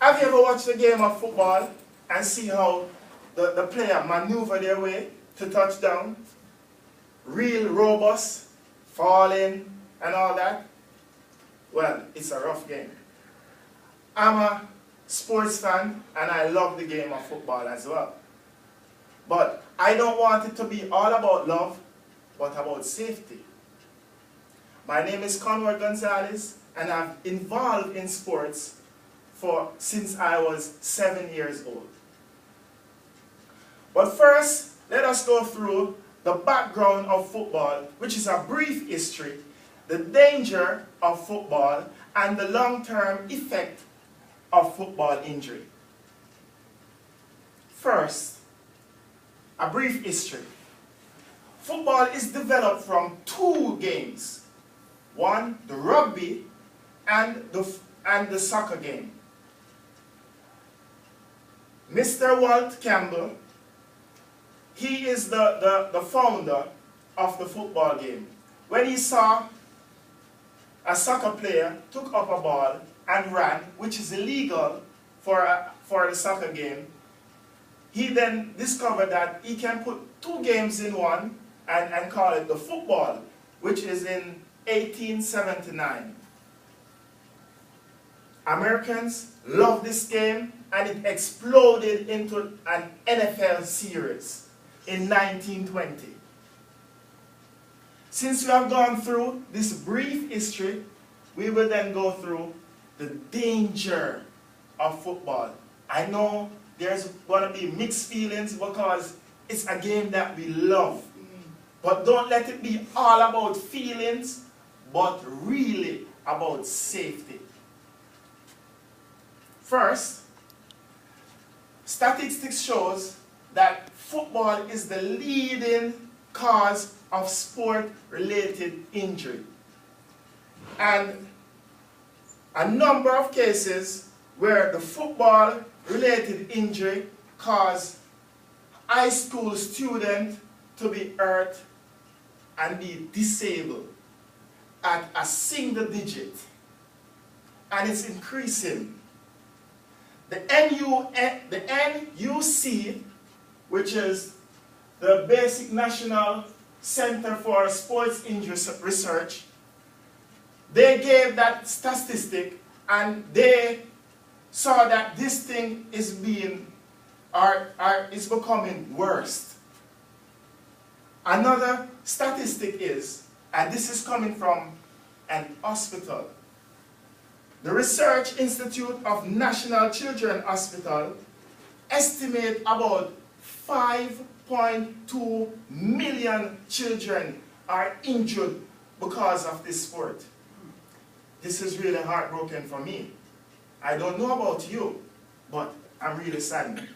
Have you ever watched a game of football and see how the player maneuver their way to touchdown? Real robust, falling, and all that? Well, it's a rough game. I'm a sports fan and I love the game of football as well. But I don't want it to be all about love, but about safety. My name is Conrad Gonzalez and I've been involved in sports since I was 7 years old. But first, let us go through the background of football, which is a brief history, the danger of football, and the long-term effect of football injury. First, a brief history. Football is developed from two games. One, the rugby, and the soccer game. Mr. Walt Campbell, he is the founder of the football game. When he saw a soccer player took up a ball and ran, which is illegal for a soccer game, he then discovered that he can put two games in one and call it the football, which is in 1879. Americans love this game and it exploded into an NFL series in 1920. Since we have gone through this brief history, we will then go through the danger of football. I know there's going to be mixed feelings because it's a game that we love. But don't let it be all about feelings, but really about safety. First, statistics shows that football is the leading cause of sport-related injury. And a number of cases where the football-related injury caused high school students to be hurt and be disabled at a single digit. And it's increasing. The NUC, which is the Basic National Center for Sports Injury Research, they gave that statistic and they saw that this thing is becoming worse. Another statistic is, and this is coming from an hospital, the Research Institute of National Children's Hospital estimate about 5.2 million children are injured because of this sport. This is really heartbroken for me. I don't know about you, but I'm really saddened.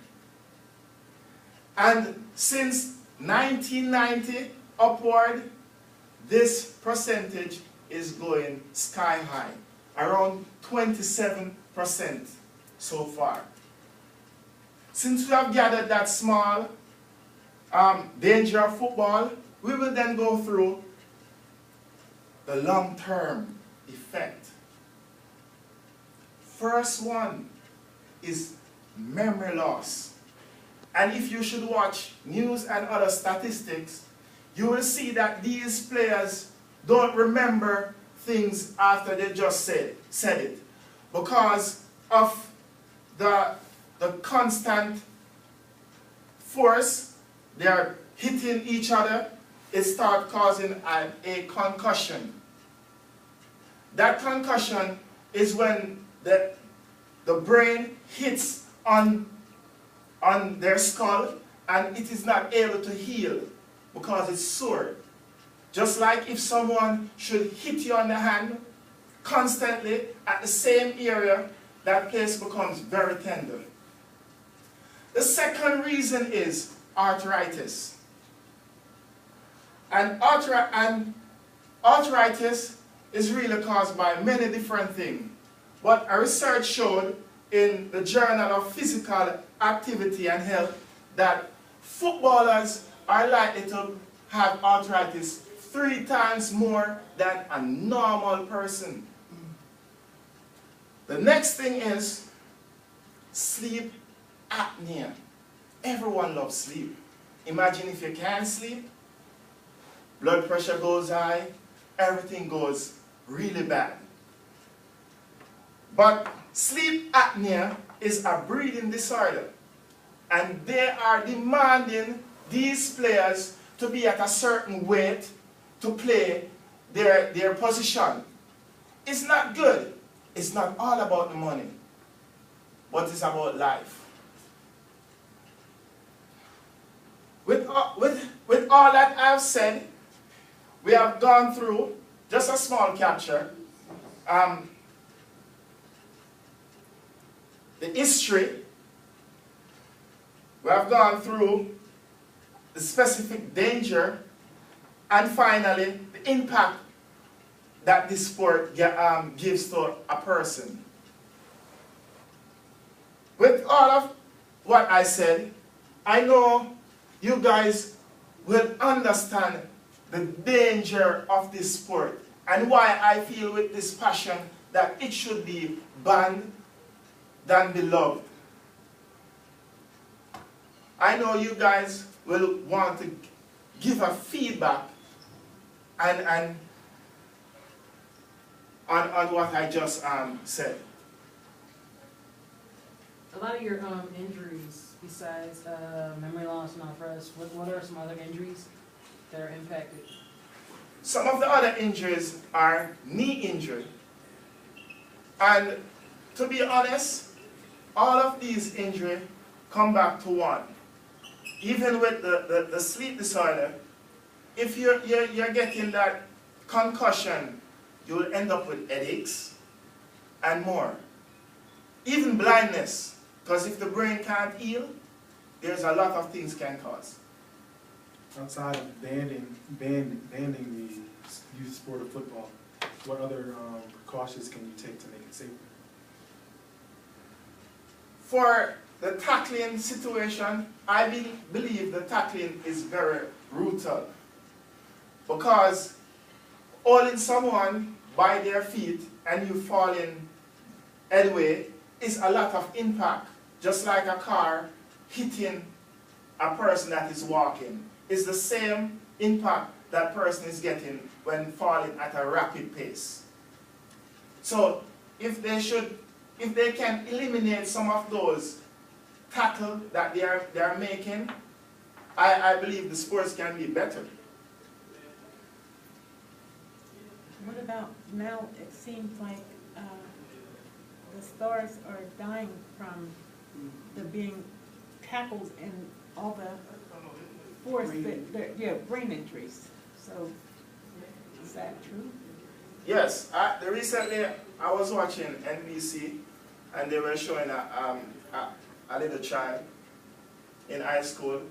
And since 1990 upward, this percentage is going sky high, around 27% so far. Since we have gathered that small danger of football, we will then go through the long-term effect. First one is memory loss. And if you should watch news and other statistics, you will see that these players don't remember things after they just said it. Because of the constant force, they are hitting each other, it starts causing a concussion. That concussion is when the brain hits on their skull and it is not able to heal because it's sore. Just like if someone should hit you on the hand constantly at the same area, that place becomes very tender. The second reason is arthritis. And arthritis is really caused by many different things. But a research showed in the Journal of Physical Activity and Health that footballers are likely to have arthritis 3 times more than a normal person. The next thing is sleep apnea. Everyone loves sleep. Imagine if you can't sleep, blood pressure goes high, everything goes really bad. But sleep apnea is a breathing disorder, and they are demanding these players to be at a certain weight to play their position. It's not good. It's not all about the money, but it's about life. With all that I've said, we have gone through just a small capture, the history. We have gone through the specific danger, and finally the impact that this sport gives to a person. With all of what I said, I know you guys will understand the danger of this sport and why I feel with this passion that it should be banned than beloved. I know you guys will want to give a feedback on what I just said. A lot of your injuries, besides memory loss and arthritis, what are some other injuries that are impacted? Some of the other injuries are knee injury. And to be honest, all of these injuries come back to one. Even with the sleep disorder, if you're getting that concussion, you'll end up with headaches and more. Even blindness, because if the brain can't heal, there's a lot of things can cause. Outside of banning the youth sport of football, what other precautions can you take to make it safer? For the tackling situation, I believe the tackling is very brutal, because holding someone by their feet and you falling headway is a lot of impact, just like a car hitting a person that is walking. It's the same impact that person is getting when falling at a rapid pace. So if they can eliminate some of those tackle that they are making, I believe the sports can be better. What about now? It seems like the stars are dying from the being tackled and all the force brain injuries. So is that true? Yes. Recently I was watching NBC and they were showing a little child in high school.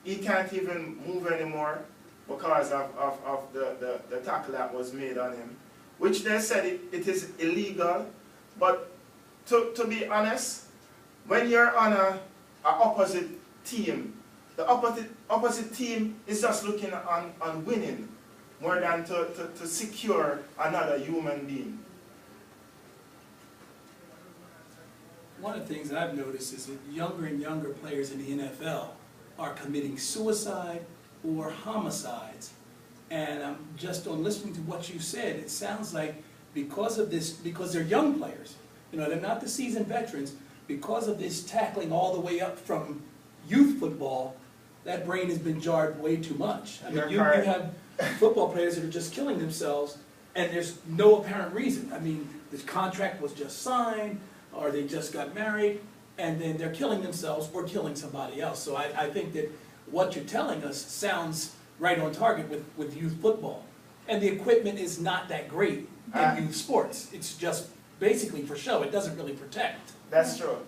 He can't even move anymore because of the tackle that was made on him, which they said it is illegal. But to be honest, when you're on a opposite team, the opposite team is just looking on winning more than to secure another human being. One of the things that I've noticed is that younger and younger players in the NFL are committing suicide or homicides. And just on listening to what you said, it sounds like because of this, because they're young players, you know, they're not the seasoned veterans, because of this tackling all the way up from youth football, that brain has been jarred way too much. I mean, you have football players that are just killing themselves and there's no apparent reason. I mean, this contract was just signed, or they just got married, and then they're killing themselves or killing somebody else. So I think that what you're telling us sounds right on target with youth football. And the equipment is not that great in youth sports. It's just basically for show. It doesn't really protect. That's true.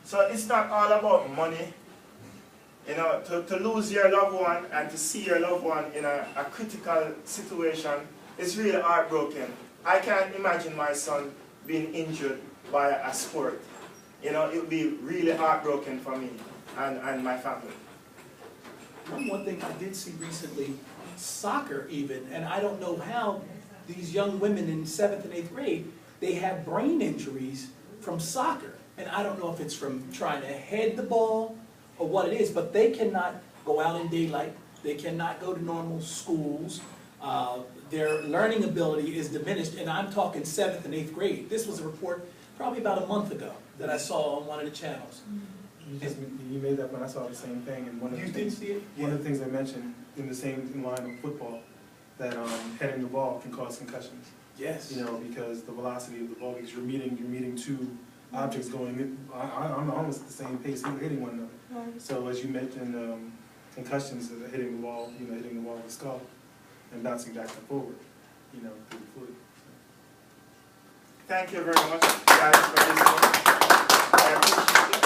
So it's not all about money. You know, to lose your loved one and to see your loved one in a critical situation is really heartbroken. I can't imagine my son being injured by a sport. You know, it would be really heartbroken for me and my family. One thing I did see recently, soccer even, and I don't know how these young women in 7th and 8th grade, they have brain injuries from soccer. And I don't know if it's from trying to head the ball or what it is, but they cannot go out in daylight. They cannot go to normal schools. Their learning ability is diminished, and I'm talking 7th and 8th grade. This was a report probably about a month ago that I saw on one of the channels. You made that when I saw the same thing, and one of the You did things, see it? one of the things I mentioned in the same line of football, that heading the ball can cause concussions. Yes. You know, because the velocity of the ball, because you're meeting two objects going in, I'm almost at the same pace, hitting one another. So as you mentioned, concussions are hitting the wall, hitting the wall with the skull and bouncing back and forward, through the fluid. Thank you very much, guys, for listening. I appreciate it.